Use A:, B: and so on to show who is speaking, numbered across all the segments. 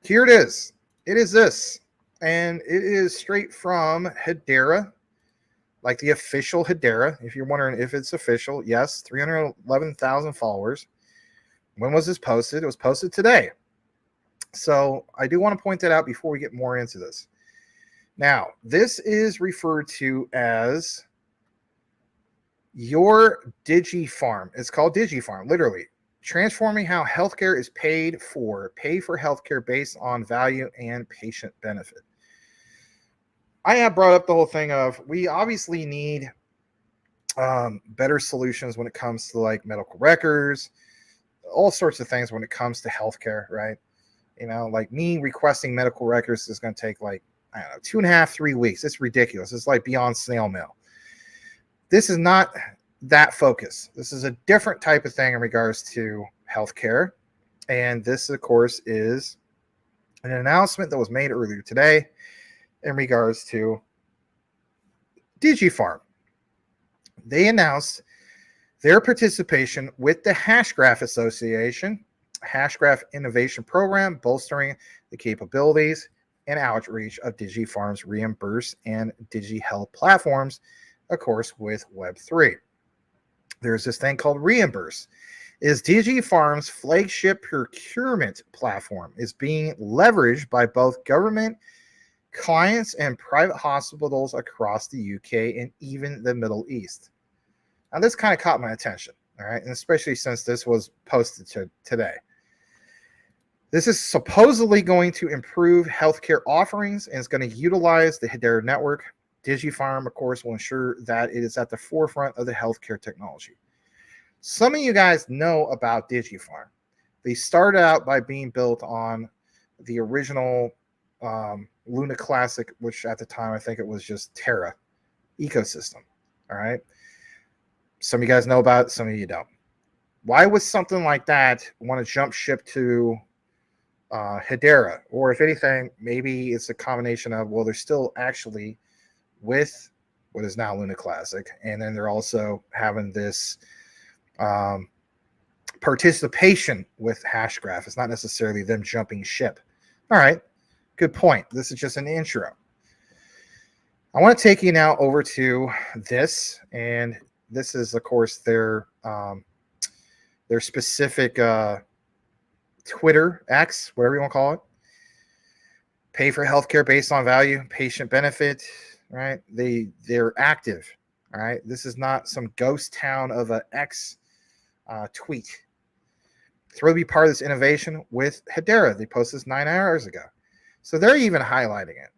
A: Here it is. It is this. And it is straight from Hedera, like the official Hedera. If you're wondering if it's official, yes, 311,000 followers. When was this posted? It was posted today. So I do want to point that out before we get more into this. Now, this is referred to as your Digipharm. It's called Digipharm, literally. Transforming how healthcare is paid for. Pay for healthcare based on value and patient benefit. I have brought up the whole thing of we obviously need better solutions when it comes to like medical records, all sorts of things when it comes to healthcare, right? You know, like me requesting medical records is going to take like, I don't know, 2.5, 3 weeks. It's ridiculous. It's like beyond snail mail. This is not that focus. This is a different type of thing in regards to healthcare. And this, of course, is an announcement that was made earlier today in regards to Digipharm. They announced their participation with the Hashgraph Association, Hashgraph Innovation Program, bolstering the capabilities and outreach of Digipharm's Reimburse and DigiHealth platforms, of course, with Web3. There's this thing called Reimburse. Is Digipharm's flagship procurement platform is being leveraged by both government clients and private hospitals across the UK and even the Middle East. Now, this kind of caught my attention, all right, and especially since this was posted today. This is supposedly going to improve healthcare offerings and is going to utilize the Hedera network. Digipharm, of course, will ensure that it is at the forefront of the healthcare technology. Some of you guys know about Digipharm. They started out by being built on the original Luna Classic, which at the time I think it was just Terra ecosystem. All right. Some of you guys know about it, some of you don't. Why would something like that want to jump ship to Hedera? Or if anything, maybe it's a combination of, well, they're still actually with what is now Luna Classic, and then they're also having this participation with Hashgraph. It's not necessarily them jumping ship. All right, good point. This is just an intro. I want to take you now over to this, and this is, of course, their specific Twitter, X, whatever you want to call it. Pay for healthcare based on value, patient benefit, right? They're active, all right? This is not some ghost town of an X tweet. Thrilled to be part of this innovation with Hedera. They posted this 9 hours ago. So they're even highlighting it.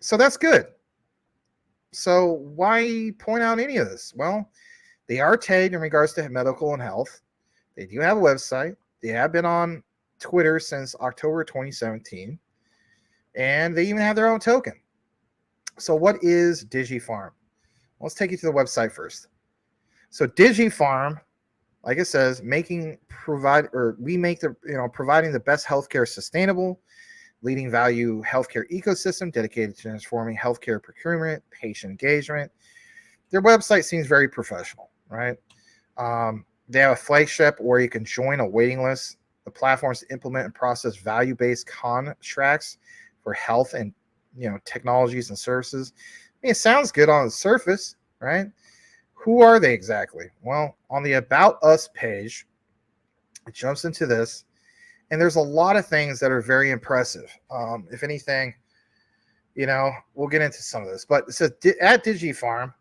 A: So that's good. So why point out any of this? Well, they are tagged in regards to medical and health. They do have a website. They have been on Twitter since October 2017. And they even have their own token. So what is Digipharm? Let's take you to the website first. So Digipharm, like it says, providing the best healthcare sustainable, leading value healthcare ecosystem dedicated to transforming healthcare procurement, patient engagement. Their website seems very professional, right? They have a flagship where you can join a waiting list. The platforms to implement and process value-based contracts for health and technologies and services. I mean, it sounds good on the surface, right? Who are they exactly? Well, on the About Us page, it jumps into this, and there's a lot of things that are very impressive. If anything, we'll get into some of this. But it says, at Digipharm,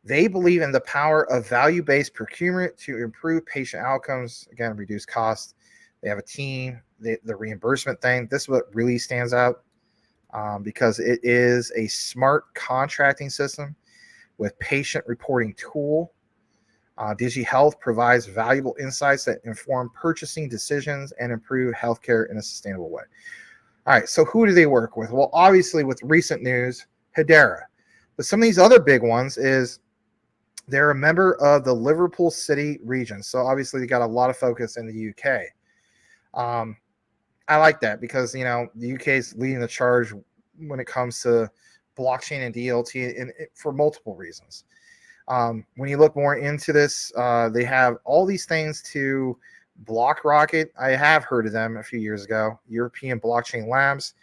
A: they believe in the power of value-based procurement to improve patient outcomes, again, reduce costs. They have a team, the reimbursement thing. This is what really stands out because it is a smart contracting system with patient reporting tool. DigiHealth provides valuable insights that inform purchasing decisions and improve healthcare in a sustainable way. All right, so who do they work with? Well, obviously with recent news, Hedera. But some of these other big ones is they're a member of the Liverpool City region. So obviously they got a lot of focus in the UK. I like that because, the UK is leading the charge when it comes to blockchain and DLT and for multiple reasons. When you look more into this, they have all these things to BlockRocket, I have heard of them a few years ago. European Blockchain Labs.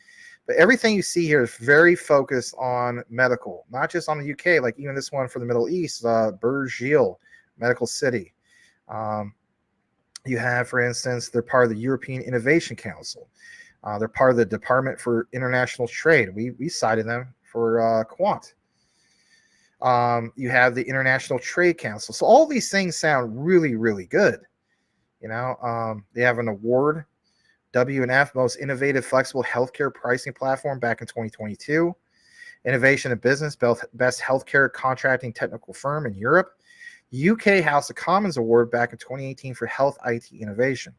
A: But everything you see here is very focused on medical, not just on the UK, like even this one for the Middle East, Burjeel Medical City. You have, for instance, they're part of the European Innovation Council. They're part of the Department for International Trade. We cited them for Quant. You have the International Trade Council. So all these things sound really, really good. They have an award, W&F, Most Innovative Flexible Healthcare Pricing Platform back in 2022. Innovation in Business, Best Healthcare Contracting Technical Firm in Europe. UK House of Commons Award back in 2018 for Health IT Innovation.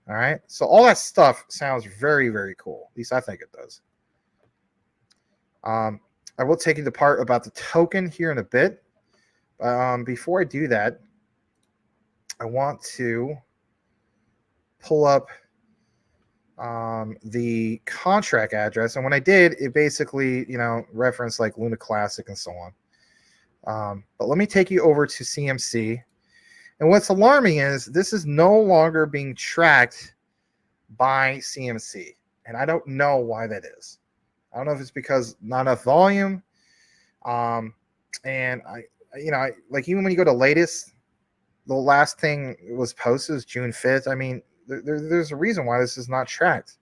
A: All right. So all that stuff sounds very, very cool. At least I think it does. I will take you to the part about the token here in a bit. Before I do that, I want to pull up the contract address. And when I did, it basically, referenced like Luna Classic and so on. But let me take you over to CMC. And what's alarming is this is no longer being tracked by CMC. And I don't know why that is. I don't know if it's because not enough volume. And like even when you go to latest, the last thing was posted was June 5th. I mean, there's a reason why this is not tracked.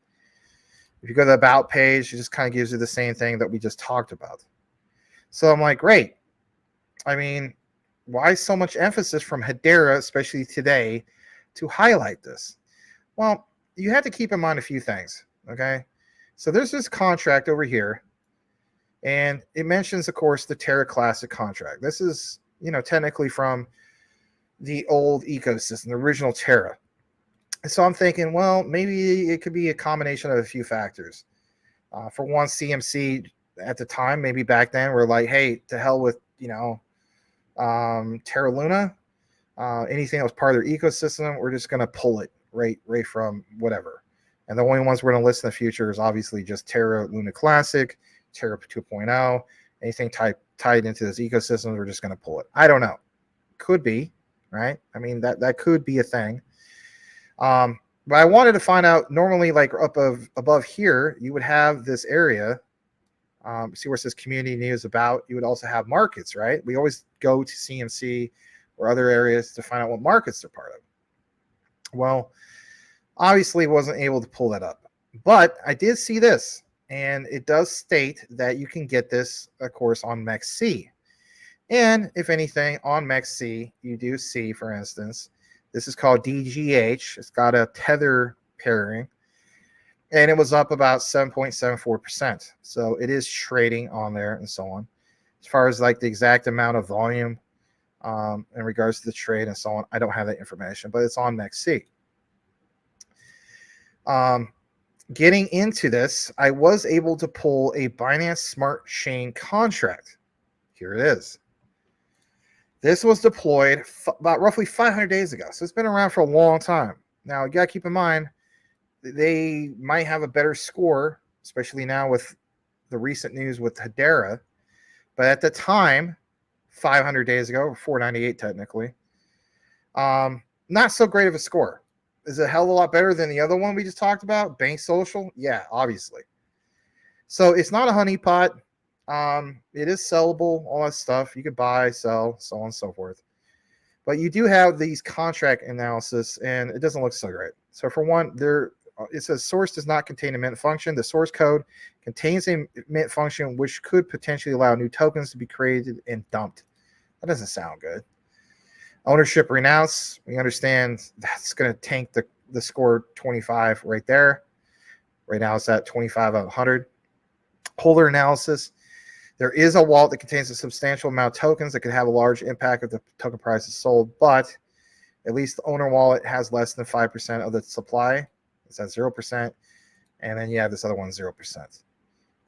A: If you go to the About page, it just kind of gives you the same thing that we just talked about. So I'm like, great. I mean, why so much emphasis from Hedera, especially today, to highlight this? Well, you have to keep in mind a few things, okay? So there's this contract over here, and it mentions, of course, the Terra Classic contract. This is, technically from the old ecosystem, the original Terra. So I'm thinking, well, maybe it could be a combination of a few factors. For one, CMC at the time, maybe back then, we're like, hey, to hell with, Terra Luna. Anything that was part of their ecosystem, we're just going to pull it right from whatever. And the only ones we're going to list in the future is obviously just Terra Luna Classic, Terra 2.0, anything tied into this ecosystem, we're just going to pull it. I don't know. Could be, right? I mean, that could be a thing. But I wanted to find out, normally like above here, you would have this area. See where it says community news about, you would also have markets, right? We always go to CMC or other areas to find out what markets they're part of. Well, obviously wasn't able to pull that up, but I did see this, and it does state that you can get this, of course, on MAXC. And if anything, on MAXC, you do see, for instance, this is called DGH. It's got a tether pairing, and it was up about 7.74%. So it is trading on there and so on. As far as like the exact amount of volume in regards to the trade and so on, I don't have that information, but it's on MAXC. Getting into this, I was able to pull a Binance Smart Chain contract. Here it is. This was deployed about roughly 500 days ago. So it's been around for a long time. Now, you got to keep in mind, they might have a better score, especially now with the recent news with Hedera. But at the time, 500 days ago, 498 technically, not so great of a score. Is it a hell of a lot better than the other one we just talked about, Bank Social? Yeah, obviously. So it's not a honeypot. It is sellable, all that stuff. You could buy, sell, so on and so forth. But you do have these contract analysis, and it doesn't look so great. So for one, it says source does not contain a mint function. The source code contains a mint function which could potentially allow new tokens to be created and dumped. That doesn't sound good. Ownership renounce. We understand that's going to tank the score 25 right there. Right now it's at 25 out of 100. Holder analysis. There is a wallet that contains a substantial amount of tokens that could have a large impact if the token price is sold, but at least the owner wallet has less than 5% of the supply. It's at 0%. And then you have this other one, 0%.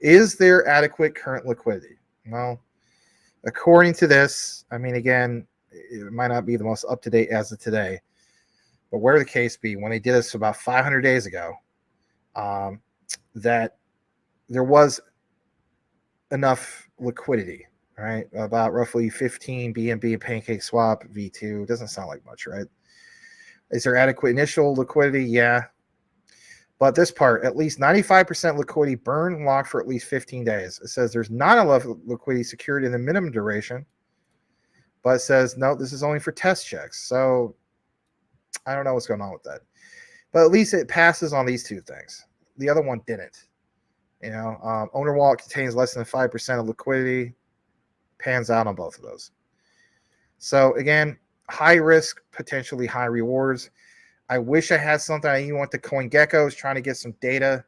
A: Is there adequate current liquidity? Well, according to this, I mean, again, it might not be the most up-to-date as of today, but where the case be, when they did this about 500 days ago, that there was enough liquidity, right? About roughly 15 BNB Pancake Swap V2. Doesn't sound like much, right? Is there adequate initial liquidity? Yeah. But this part, at least 95% liquidity burn locked for at least 15 days. It says there's not enough liquidity secured in the minimum duration, but it says, no, this is only for test checks. So I don't know what's going on with that. But at least it passes on these two things. The other one didn't. Owner wallet contains less than 5% of liquidity. Pans out on both of those. So again, high risk, potentially high rewards. I wish I had something. I even went to CoinGecko, was trying to get some data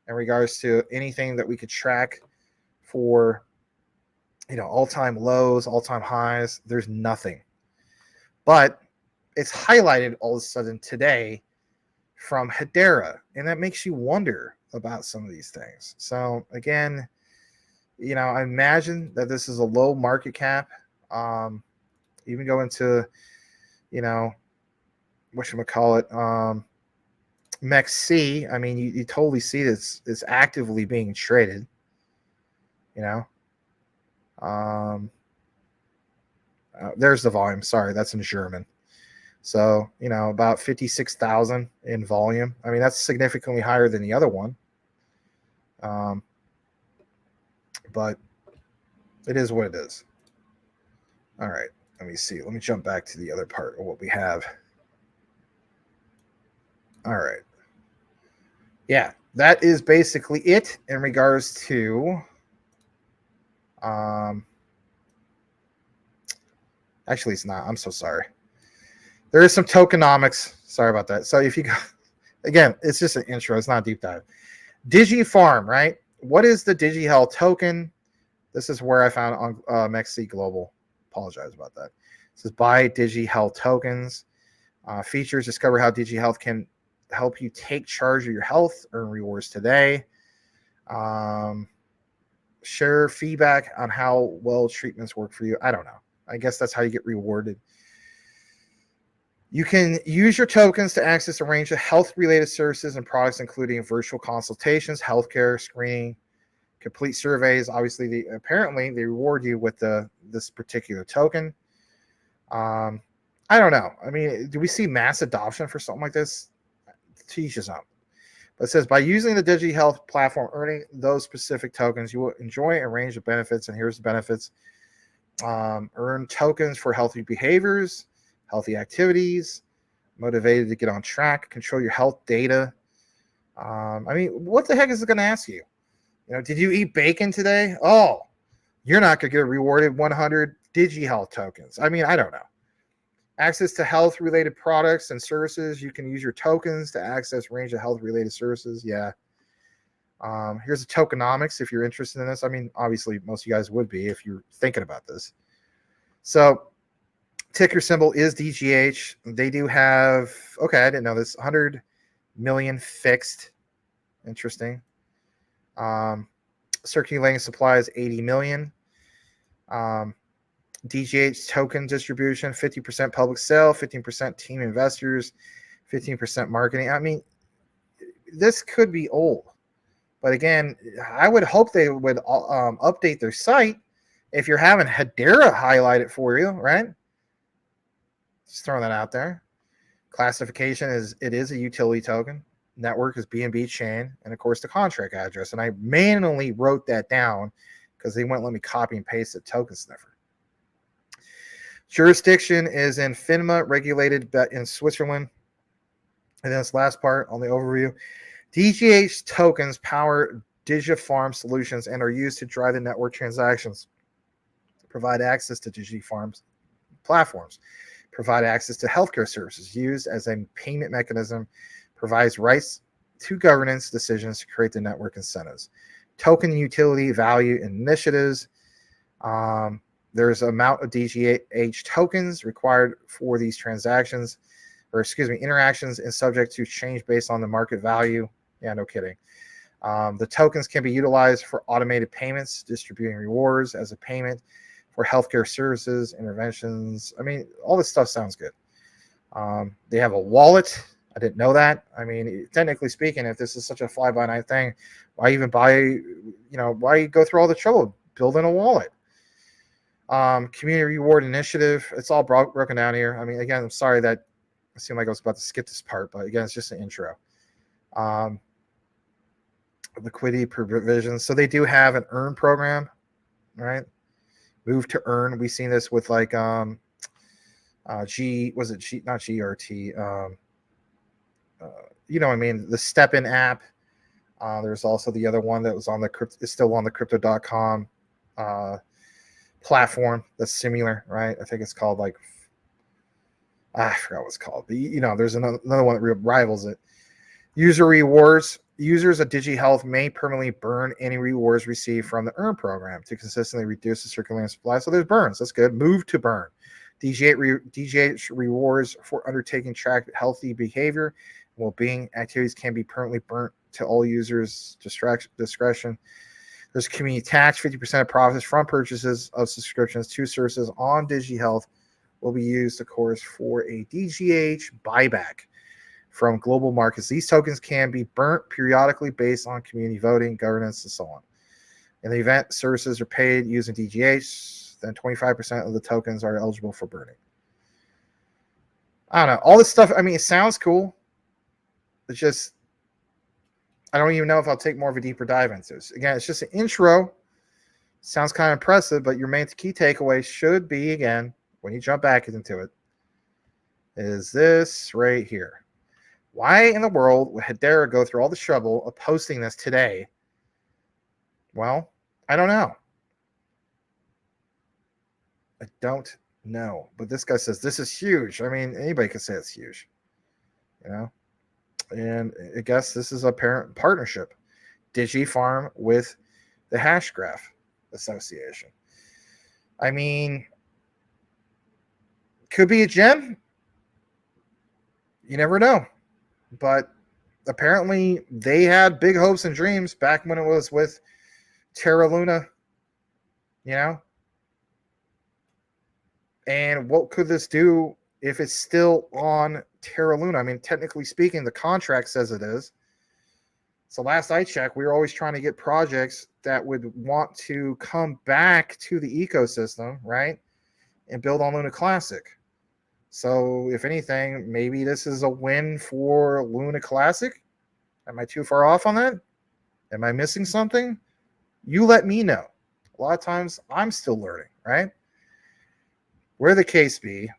A: in regards to anything that we could track for, all-time lows, all-time highs. There's nothing. But it's highlighted all of a sudden today from Hedera, and that makes you wonder about some of these things. So again, I imagine that this is a low market cap. Even go into, whatchamacallit, MEXC. I mean, you totally see this is actively being traded. There's the volume. Sorry, that's in German. So, about 56,000 in volume. I mean, that's significantly higher than the other one. But it is what it is. All right, let me see. Let me jump back to the other part of what we have. All right. Yeah, that is basically it in regards to actually it's not. I'm so sorry. There is some tokenomics. Sorry about that. So if you go again, it's just an intro, it's not a deep dive. Digipharm, right? What is the DigiHealth token? This is where I found on MEXC Global. Apologize about that. This is buy DigiHealth tokens. Features, discover how DigiHealth can help you take charge of your health, earn rewards today. Share feedback on how well treatments work for you. I don't know. I guess that's how you get rewarded. You can use your tokens to access a range of health-related services and products, including virtual consultations, healthcare screening, complete surveys. Obviously, apparently they reward you with this particular token. I don't know. I mean, do we see mass adoption for something like this? To each his own. But it says, by using the DigiHealth platform, earning those specific tokens, you will enjoy a range of benefits. And here's the benefits. Earn tokens for healthy behaviors, healthy activities, motivated to get on track, control your health data. I mean, what the heck is it going to ask you? Did you eat bacon today? Oh, you're not going to get rewarded 100 DigiHealth tokens. I mean, I don't know. Access to health-related products and services. You can use your tokens to access a range of health-related services. Yeah. Here's the tokenomics if you're interested in this. I mean, obviously, most of you guys would be if you're thinking about this. So, ticker symbol is DGH. They do have, okay, I didn't know this, 100 million fixed. Interesting. Circulating supply is 80 million. DGH token distribution, 50% public sale, 15% team investors, 15% marketing. I mean, this could be old. But again, I would hope they would update their site if you're having Hedera highlight it for you, right? Just throwing that out there. Classification is it is a utility token. Network is BNB chain, and of course the contract address. And I manually wrote that down because they wouldn't let me copy and paste the token sniffer. Jurisdiction is in FINMA, regulated in Switzerland. And then this last part on the overview. DGH tokens power Digipharm solutions and are used to drive the network transactions, provide access to Digipharm's platforms, provide access to healthcare services, used as a payment mechanism, provides rights to governance decisions to create the network incentives. Token utility value initiatives. There's amount of DGH tokens required for these transactions, interactions, and subject to change based on the market value. Yeah, no kidding. The tokens can be utilized for automated payments, distributing rewards as a payment for healthcare services, interventions. I mean, all this stuff sounds good. They have a wallet. I didn't know that. I mean, technically speaking, if this is such a fly-by-night thing, why even buy, why go through all the trouble of building a wallet? Community reward initiative. It's all broken down here. I mean, again, I'm sorry that It seemed like I was about to skip this part, but again, it's just an intro. Liquidity provisions. So they do have an earn program, right? Move to earn. We've seen this with like not GRT? You know what I mean? The Step-in app. There's also the other one that was on the is still on the crypto.com platform that's similar, right? I think it's called like I forgot what it's called. But, there's another one that rivals it. User rewards. Users of DigiHealth may permanently burn any rewards received from the earn program to consistently reduce the circulating supply. So there's burns. That's good. Move to burn. DGH rewards for undertaking track healthy behavior and well-being activities can be permanently burnt to all users' discretion. There's community tax. 50% of profits from purchases of subscriptions to services on DigiHealth will be used, of course, for a DGH buyback from global markets. These tokens can be burnt periodically based on community voting, governance, and so on. In the event services are paid using DGH, then 25% of the tokens are eligible for burning. I don't know. All this stuff, I mean, it sounds cool. It's just, I don't even know if I'll take more of a deeper dive into this. Again, it's just an intro. Sounds kind of impressive, but your main key takeaway should be, again, when you jump back into it, is this right here. Why in the world would Hedera go through all the trouble of posting this today? Well, I don't know. I don't know. But this guy says this is huge. I mean, anybody could say it's huge. And I guess this is a parent partnership. Digipharm with the Hashgraph Association. I mean, could be a gem. You never know. But apparently they had big hopes and dreams back when it was with Terra Luna, And what could this do if it's still on Terra Luna? I mean, technically speaking, the contract says it is. So last I checked, we were always trying to get projects that would want to come back to the ecosystem, right? And build on Luna Classic. So if anything, maybe this is a win for Luna Classic. Am I too far off on that? Am I missing something? You let me know. A lot of times I'm still learning, right? Where the case be,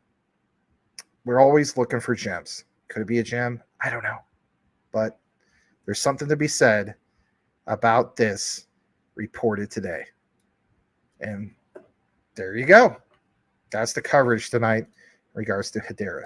A: we're always looking for gems. Could it be a gem? I don't know. But there's something to be said about this reported today. And there you go. That's the coverage tonight in regards to Hedera.